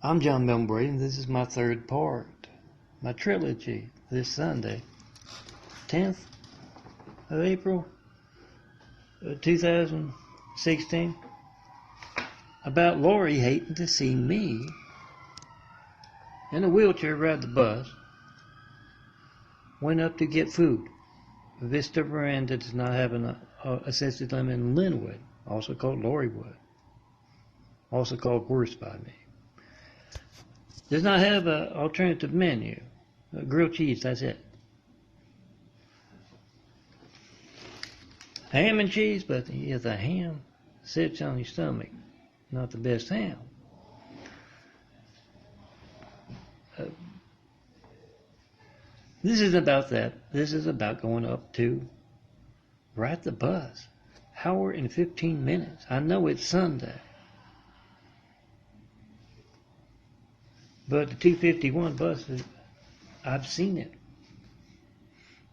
I'm John Milton Brady, and this is my third part, my trilogy this Sunday, 10th of April, 2016, about Laurie hating to see me in a wheelchair ride the bus. Went up to get food. Vista Veranda does not have an assisted limit in Linwood, also called Laurie Wood, also called worse by me. Does not have an alternative menu. Grilled cheese, that's it. Ham and cheese, but yeah, the ham sits on your stomach. Not the best ham. This isn't about that. This is about going up to ride the bus. Hour and 15 minutes. I know it's Sunday. But the 251 bus, I've seen it.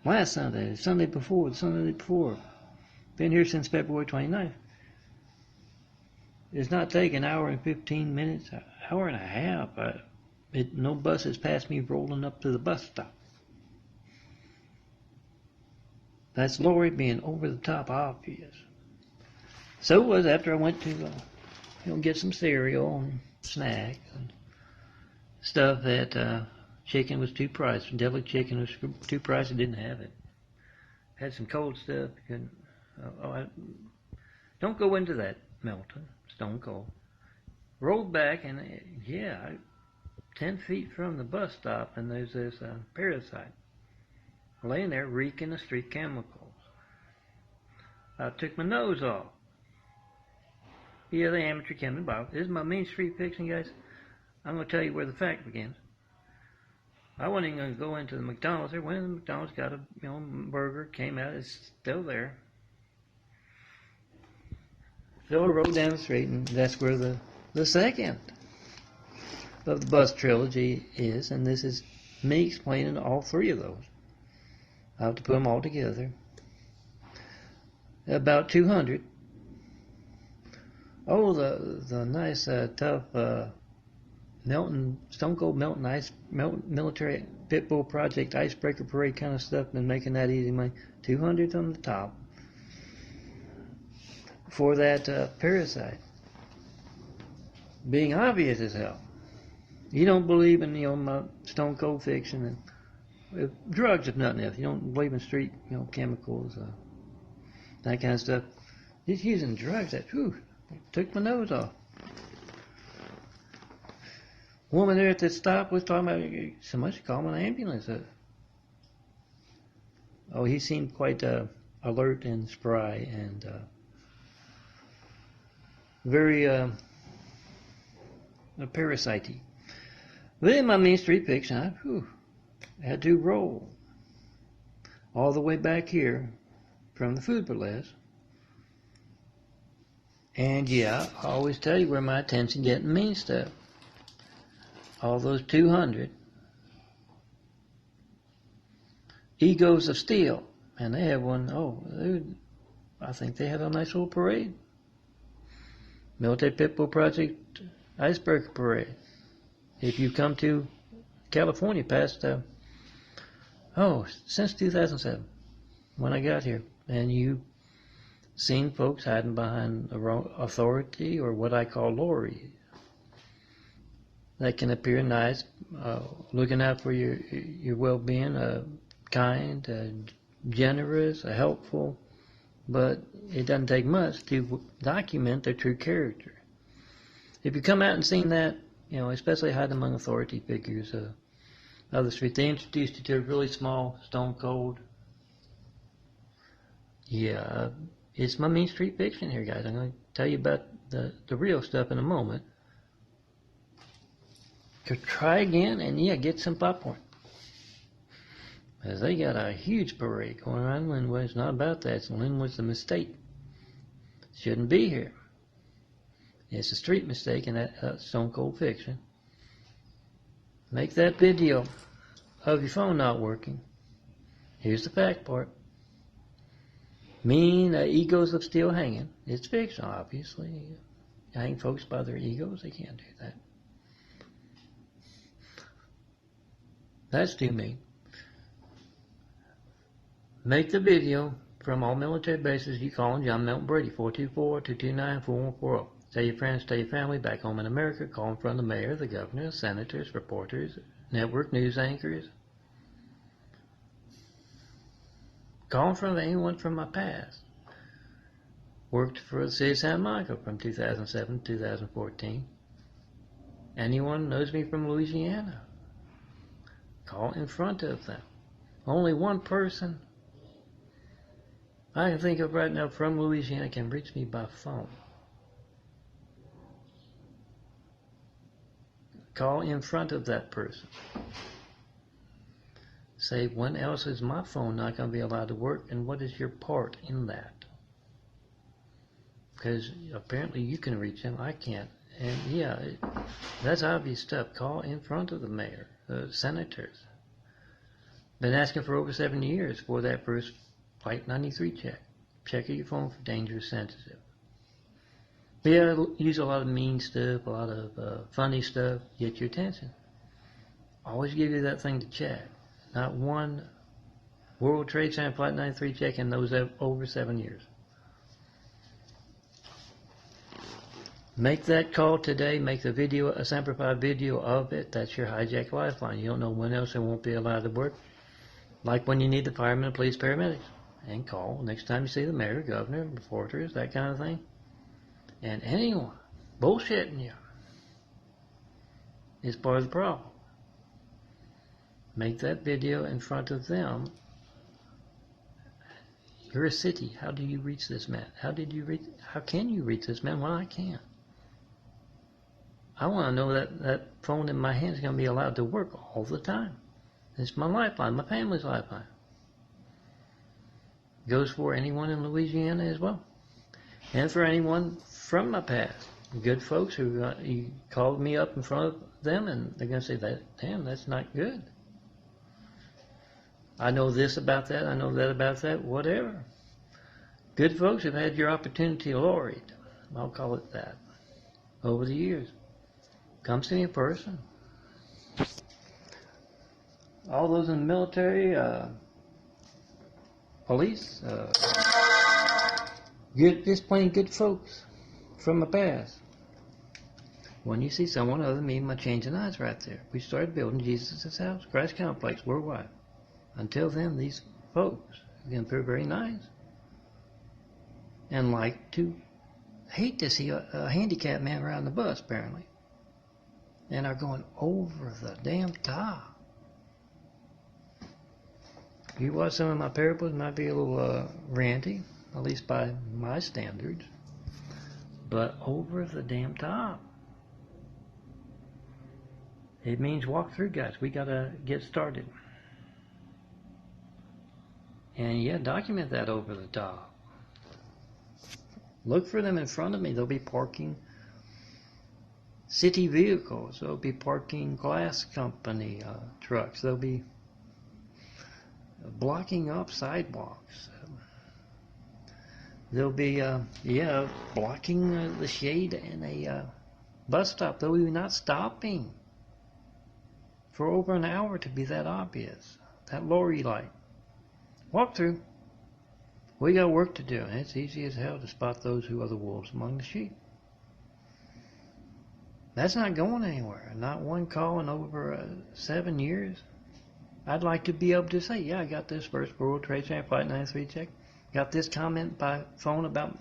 Last Sunday, the Sunday before, the Sunday before. Been here since February 29th. It's not taking an hour and 15 minutes, an hour and a half. No bus has passed me rolling up to the bus stop. That's Laurie being over the top obvious. So it was after I went to get some cereal and snacks and stuff that chicken was too pricey. Deviled chicken was too pricey, didn't have it. Had some cold stuff. Don't go into that, Melton. Stone cold. Rolled back and 10 feet from the bus stop, and there's this parasite laying there reeking of street chemicals. I took my nose off. Yeah, the amateur chemist bottle. This is my Main Street fiction, guys. I'm going to tell you where the fact begins. I wasn't even going to go into the McDonald's. There went in the McDonald's, got a burger, came out, it's still there. So I rode down the street, and that's where the second of the bus trilogy is, and this is me explaining all three of those. I have to put them all together. About 200. Oh, the nice, tough Melton, Stone Cold Melton military pit bull project icebreaker parade kind of stuff, been making that easy money. 200 on the top for that parasite being obvious as hell. You don't believe in my Stone Cold fiction and drugs, if nothing else. You don't believe in street chemicals, that kind of stuff. Just using drugs that took my nose off. Woman there at the stop was talking about somebody should call an ambulance. He seemed quite alert and spry and very parasite-y. But in my Main Street fiction, I had to roll all the way back here from the food burlesque. And I always tell you where my attention getting mean stuff. All those 200 egos of steel, and they have one. I think they had a nice little parade. Military Pit Bull Project Icebreaker Parade. If you come to California past, since 2007, when I got here, and you seen folks hiding behind authority or what I call Laurie, that can appear nice, looking out for your well-being, kind, generous, helpful, but it doesn't take much to document their true character. If you come out and seen that, especially hiding among authority figures of the street, they introduced you to a really small Stone Cold. It's my Main Street fiction here, guys. I'm going to tell you about the real stuff in a moment. Try again and get some popcorn. Because they got a huge parade going on in Linwood. It's not about that. Linwood's a mistake. Shouldn't be here. It's a street mistake in that Stone Cold fiction. Make that video of your phone not working. Here's the fact part. Mean egos of steel hanging. It's fiction, obviously. Hang folks by their egos. They can't do that. That's too mean. Make the video from all military bases. You call John Melton Brady, 424-229-4140. Tell your friends, tell your family back home in America. Call in front of the mayor, the governor, senators, reporters, network news anchors. Call in front of anyone from my past. Worked for the city of Santa Monica from 2007 to 2014. Anyone knows me from Louisiana. Call in front of them. Only one person I can think of right now from Louisiana can reach me by phone. Call in front of that person. Say, when else is my phone not going to be allowed to work, and what is your part in that? Because apparently you can reach him, I can't. And yeah, that's obvious stuff. Call in front of the mayor, the senators. Been asking for over 7 years for that first Flight 93 check. Check your phone for dangerous sensitive. But yeah, use a lot of mean stuff, a lot of funny stuff, get your attention. Always give you that thing to check. Not one World Trade Center Flight 93 check in those over 7 years. Make that call today. Make the video, a simplified video of it. That's your hijack lifeline. You don't know when else it won't be allowed to work. Like when you need the firemen, police, paramedics. And call next time you see the mayor, governor, reporters, that kind of thing. And anyone bullshitting you is part of the problem. Make that video in front of them. You're a city. How do you reach this man? How can you reach this man when I can't? I want to know that that phone in my hand is going to be allowed to work all the time. It's my lifeline, my family's lifeline. Goes for anyone in Louisiana as well. And for anyone from my past. Good folks who you called me up in front of them and they're going to say, damn, that's not good. I know this about that, I know that about that, whatever. Good folks have had your opportunity Laurie, I'll call it that, over the years. Come see me in person. All those in the military, police, just plain good folks from the past. When you see someone other than me, my changing eyes right there. We started building Jesus' house, Christ Complex, worldwide. Until then, these folks are going to appear very nice and like to hate to see a handicapped man around the bus, apparently. And are going over the damn top. You watch some of my parables, might be a little ranty, at least by my standards, but over the damn top. It means walk through, guys. We got to get started. And yeah, document that over the top. Look for them in front of me. They'll be parking city vehicles. They'll be parking glass company trucks. They'll be blocking up sidewalks. They'll be, blocking the shade in a bus stop. They'll be not stopping for over an hour to be that obvious. That Laurie light. Walk through. We got work to do, and it's easy as hell to spot those who are the wolves among the sheep. That's not going anywhere. Not one call in over 7 years. I'd like to be able to say, yeah, I got this first World Trade Center Flight 93 check. Got this comment by phone about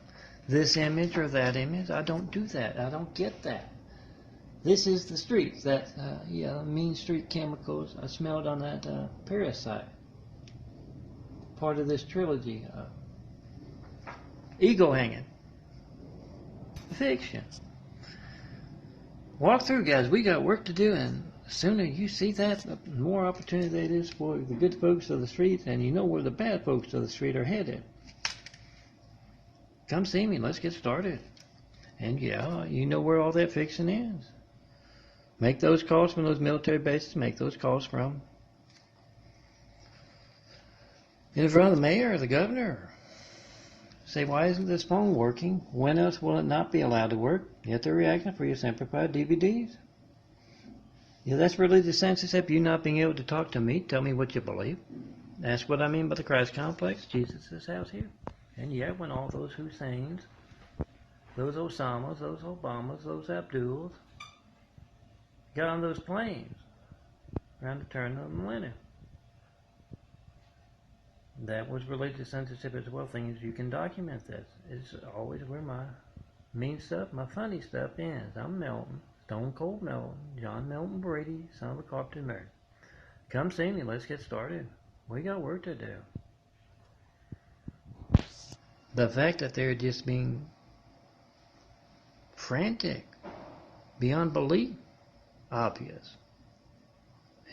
this image or that image. I don't do that. I don't get that. This is the streets. That, mean street chemicals. I smelled on that parasite. Part of this trilogy. Ego hanging. Fiction. Walk through, guys. We got work to do, and the sooner you see that, the more opportunity it is for the good folks of the street, and you know where the bad folks of the street are headed. Come see me. Let's get started. And yeah, you know where all that fiction is. Make those calls from those military bases. Make those calls from in front of the mayor or the governor. Say, why isn't this phone working? When else will it not be allowed to work? Get the reaction for your simplified DVDs. Yeah, that's religious censorship. You not being able to talk to me, tell me what you believe. That's what I mean by the Christ complex. Jesus' house here. And yeah, when all those Husseins, those Osamas, those Obamas, those Abduls got on those planes around the turn of the millennium, that was religious censorship as well. Thing is, you can document this. It's always where my mean stuff, my funny stuff ends. I'm Melton, Stone Cold Melton, John Melton Brady, son of a carpenter Mary. Come see me. Let's get started. We got work to do. The fact that they're just being frantic, beyond belief, obvious.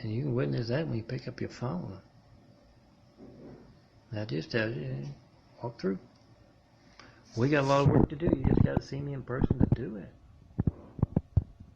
And you can witness that when you pick up your phone. That just tells you, walk through. We got a lot of work to do. You just got to see me in person to do it.